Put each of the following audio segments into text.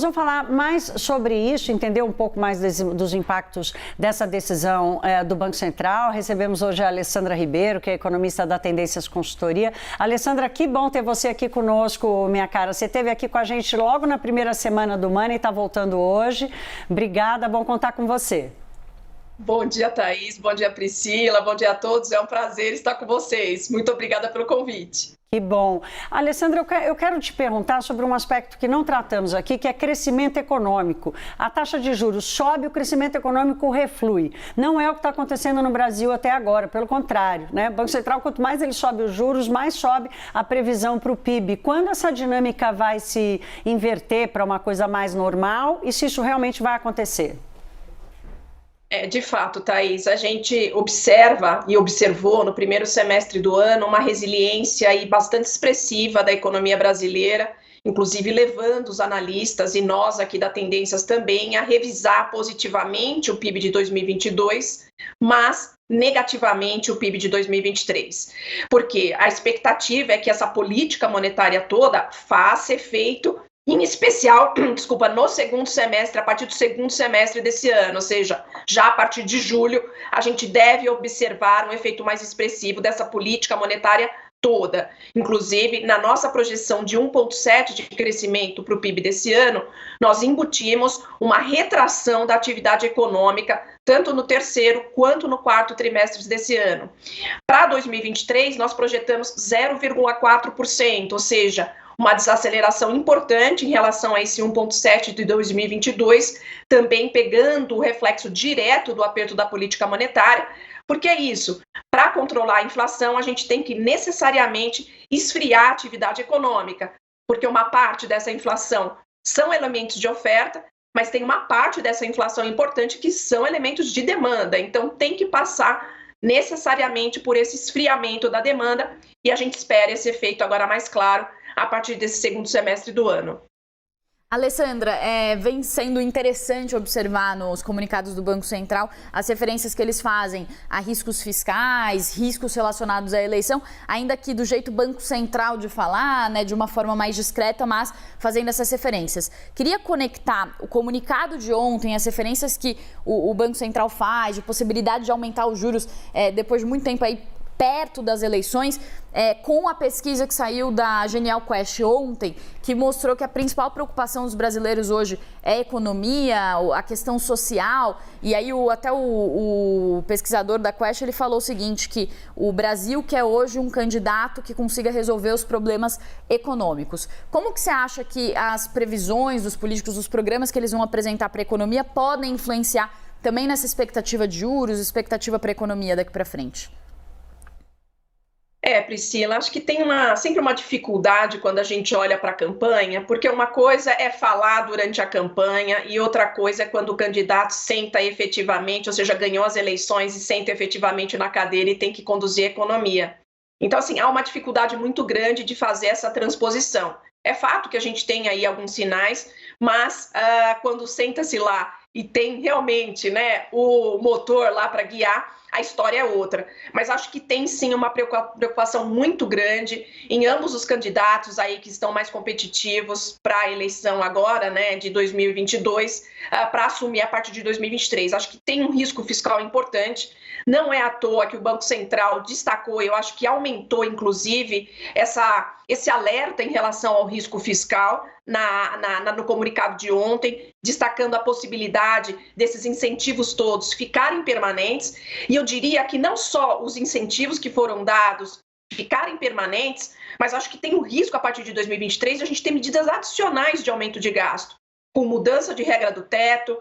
Vamos falar mais sobre isso, entender um pouco mais dos impactos dessa decisão do Banco Central. Recebemos hoje a Alessandra Ribeiro, que é economista da Tendências Consultoria. Alessandra, que bom ter você aqui conosco, minha cara. Você esteve aqui com a gente logo na primeira semana do Money e está voltando hoje. Obrigada, bom contar com você. Bom dia, Thaís. Bom dia, Priscila. Bom dia a todos. É um prazer estar com vocês. Muito obrigada pelo convite. Que bom. Alessandra, eu quero te perguntar sobre um aspecto que não tratamos aqui, que é crescimento econômico. A taxa de juros sobe, o crescimento econômico reflui. Não é o que está acontecendo no Brasil até agora, pelo contrário, né? O Banco Central, quanto mais ele sobe os juros, mais sobe a previsão para o PIB. Quando essa dinâmica vai se inverter para uma coisa mais normal e se isso realmente vai acontecer? De fato, Thaís, a gente observa e observou no primeiro semestre do ano uma resiliência aí bastante expressiva da economia brasileira, inclusive levando os analistas e nós aqui da Tendências também a revisar positivamente o PIB de 2022, mas negativamente o PIB de 2023. Porque a expectativa é que essa política monetária toda faça efeito, em especial, no segundo semestre, a partir do segundo semestre desse ano, ou seja, já a partir de julho, a gente deve observar um efeito mais expressivo dessa política monetária toda. Inclusive, na nossa projeção de 1,7% de crescimento para o PIB desse ano, nós embutimos uma retração da atividade econômica, tanto no terceiro quanto no quarto trimestre desse ano. Para 2023, nós projetamos 0,4%, ou seja, uma desaceleração importante em relação a esse 1,7% de 2022, também pegando o reflexo direto do aperto da política monetária, porque é isso, para controlar a inflação, a gente tem que necessariamente esfriar a atividade econômica, porque uma parte dessa inflação são elementos de oferta, mas tem uma parte dessa inflação importante que são elementos de demanda, então tem que passar necessariamente por esse esfriamento da demanda, e a gente espera esse efeito agora mais claro a partir desse segundo semestre do ano. Alessandra, vem sendo interessante observar nos comunicados do Banco Central as referências que eles fazem a riscos fiscais, riscos relacionados à eleição, ainda que do jeito Banco Central de falar, né, de uma forma mais discreta, mas fazendo essas referências. Queria conectar o comunicado de ontem, as referências que o Banco Central faz, de possibilidade de aumentar os juros depois de muito tempo aí perto das eleições, com a pesquisa que saiu da Genial Quest ontem, que mostrou que a principal preocupação dos brasileiros hoje é a economia, a questão social, e aí até o pesquisador da Quest, ele falou o seguinte, que o Brasil quer hoje um candidato que consiga resolver os problemas econômicos. Como que você acha que as previsões dos políticos, os programas que eles vão apresentar para a economia podem influenciar também nessa expectativa de juros, expectativa para a economia daqui para frente? Priscila, acho que tem sempre uma dificuldade quando a gente olha para a campanha, porque uma coisa é falar durante a campanha e outra coisa é quando o candidato senta efetivamente, ou seja, ganhou as eleições e senta efetivamente na cadeira e tem que conduzir a economia. Então, assim, há uma dificuldade muito grande de fazer essa transposição. É fato que a gente tem aí alguns sinais, mas quando senta-se lá e tem realmente, né, o motor lá para guiar, a história é outra. Mas acho que tem sim uma preocupação muito grande em ambos os candidatos aí que estão mais competitivos para a eleição agora, né, de 2022, para assumir a partir de 2023. Acho que tem um risco fiscal importante. Não é à toa que o Banco Central destacou, eu acho que aumentou, inclusive, esse alerta em relação ao risco fiscal no comunicado de ontem, destacando a possibilidade desses incentivos todos ficarem permanentes. E eu diria que não só os incentivos que foram dados ficarem permanentes, mas acho que tem o risco, a partir de 2023, de a gente ter medidas adicionais de aumento de gasto, com mudança de regra do teto,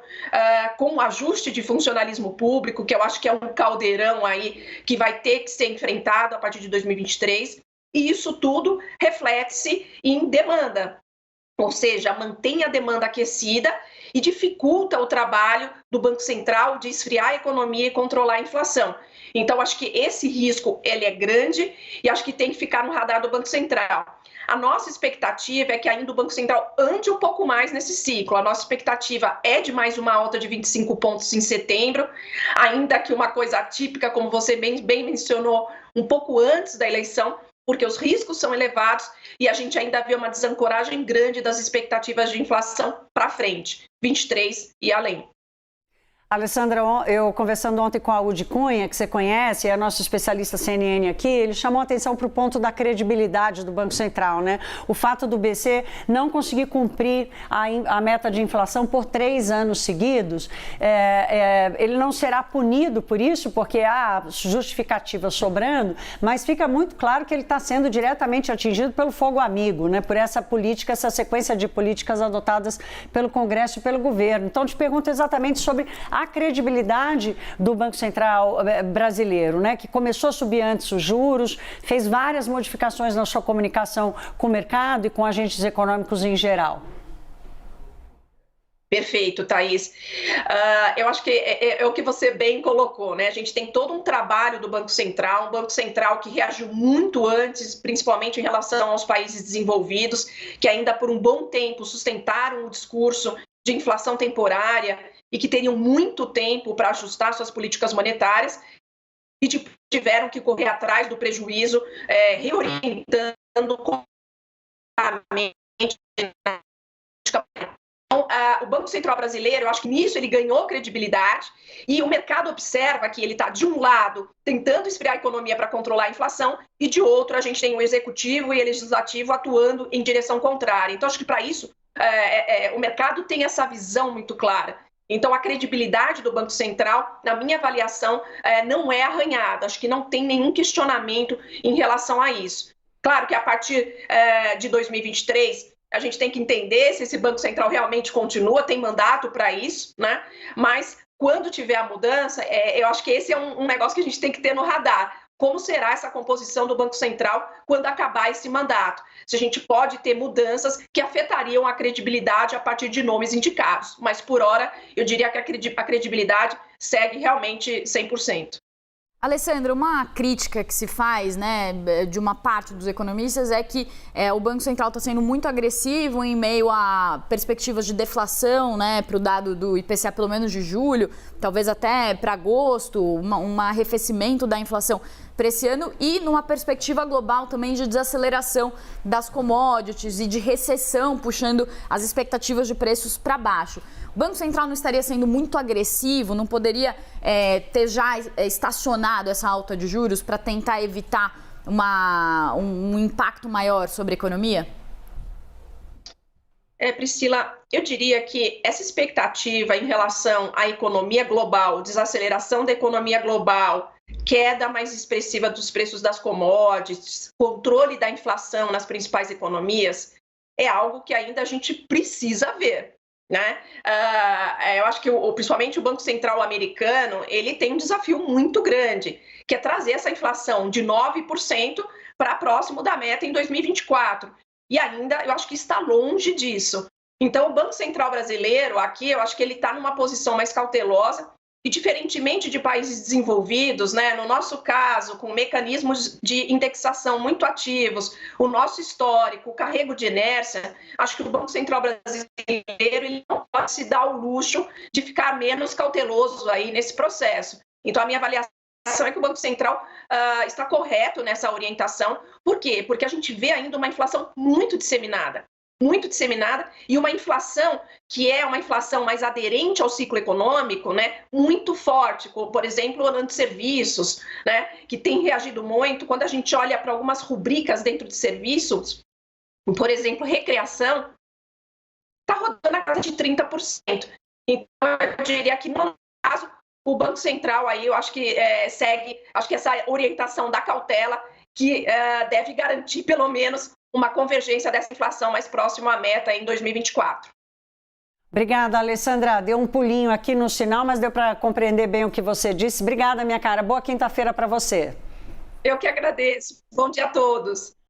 com ajuste de funcionalismo público, que eu acho que é um caldeirão aí que vai ter que ser enfrentado a partir de 2023, e isso tudo reflete-se em demanda, ou seja, mantém a demanda aquecida e dificulta o trabalho do Banco Central de esfriar a economia e controlar a inflação. Então, acho que esse risco ele é grande e acho que tem que ficar no radar do Banco Central. A nossa expectativa é que ainda o Banco Central ande um pouco mais nesse ciclo. A nossa expectativa é de mais uma alta de 25 pontos em setembro, ainda que uma coisa atípica, como você bem mencionou, um pouco antes da eleição, porque os riscos são elevados e a gente ainda vê uma desancoragem grande das expectativas de inflação para frente, 23 e além. Alessandra, eu conversando ontem com a Udi Cunha, que você conhece, é nosso especialista CNN aqui, ele chamou a atenção para o ponto da credibilidade do Banco Central, né? O fato do BC não conseguir cumprir a meta de inflação por 3 anos seguidos, ele não será punido por isso, porque há justificativa sobrando, mas fica muito claro que ele está sendo diretamente atingido pelo fogo amigo, né? Por essa política, essa sequência de políticas adotadas pelo Congresso e pelo governo. Então, te pergunto exatamente sobre a credibilidade do Banco Central brasileiro, né, que começou a subir antes os juros, fez várias modificações na sua comunicação com o mercado e com agentes econômicos em geral. Perfeito, Thaís. Eu acho que é o que você bem colocou, né? A gente tem todo um trabalho do Banco Central, um Banco Central que reagiu muito antes, principalmente em relação aos países desenvolvidos, que ainda por um bom tempo sustentaram o discurso de inflação temporária e que teriam muito tempo para ajustar suas políticas monetárias e tiveram que correr atrás do prejuízo, reorientando completamente. Então, o Banco Central brasileiro, eu acho que nisso ele ganhou credibilidade e o mercado observa que ele está, de um lado, tentando esfriar a economia para controlar a inflação e, de outro, a gente tem o executivo e o legislativo atuando em direção contrária. Então, acho que para isso o mercado tem essa visão muito clara. Então, a credibilidade do Banco Central, na minha avaliação, não é arranhada. Acho que não tem nenhum questionamento em relação a isso. Claro que a partir de 2023, a gente tem que entender se esse Banco Central realmente continua, tem mandato para isso, né? Mas quando tiver a mudança, eu acho que esse é um negócio que a gente tem que ter no radar. Como será essa composição do Banco Central quando acabar esse mandato? Se a gente pode ter mudanças que afetariam a credibilidade a partir de nomes indicados. Mas, por hora, eu diria que a credibilidade segue realmente 100%. Alessandra, uma crítica que se faz, né, de uma parte dos economistas é que o Banco Central está sendo muito agressivo em meio a perspectivas de deflação, né, para o dado do IPCA pelo menos de julho, talvez até para agosto, um arrefecimento da inflação para esse ano e numa perspectiva global também de desaceleração das commodities e de recessão, puxando as expectativas de preços para baixo. O Banco Central não estaria sendo muito agressivo, não poderia ter já estacionado essa alta de juros para tentar evitar um impacto maior sobre a economia? Priscila, eu diria que essa expectativa em relação à economia global, desaceleração da economia global, queda mais expressiva dos preços das commodities, controle da inflação nas principais economias, é algo que ainda a gente precisa ver, né? Eu acho que principalmente o Banco Central americano, ele tem um desafio muito grande, que é trazer essa inflação de 9% para próximo da meta em 2024. E ainda, eu acho que está longe disso. Então, o Banco Central brasileiro, aqui, eu acho que ele está numa posição mais cautelosa e, diferentemente de países desenvolvidos, né, no nosso caso, com mecanismos de indexação muito ativos, o nosso histórico, o carrego de inércia, acho que o Banco Central brasileiro ele não pode se dar o luxo de ficar menos cauteloso aí nesse processo. Então, a minha avaliação é que o Banco Central está correto nessa orientação. Por quê? Porque a gente vê ainda uma inflação muito disseminada, e uma inflação que é uma inflação mais aderente ao ciclo econômico, né, muito forte, como, por exemplo, o de serviços, né, que tem reagido muito. Quando a gente olha para algumas rubricas dentro de serviços, por exemplo, recreação, está rodando a casa de 30%. Então, eu diria que, no caso, o Banco Central aí, eu acho que segue, acho que essa orientação da cautela que deve garantir, pelo menos, uma convergência dessa inflação mais próxima à meta em 2024. Obrigada, Alessandra. Deu um pulinho aqui no sinal, mas deu para compreender bem o que você disse. Obrigada, minha cara. Boa quinta-feira para você. Eu que agradeço. Bom dia a todos.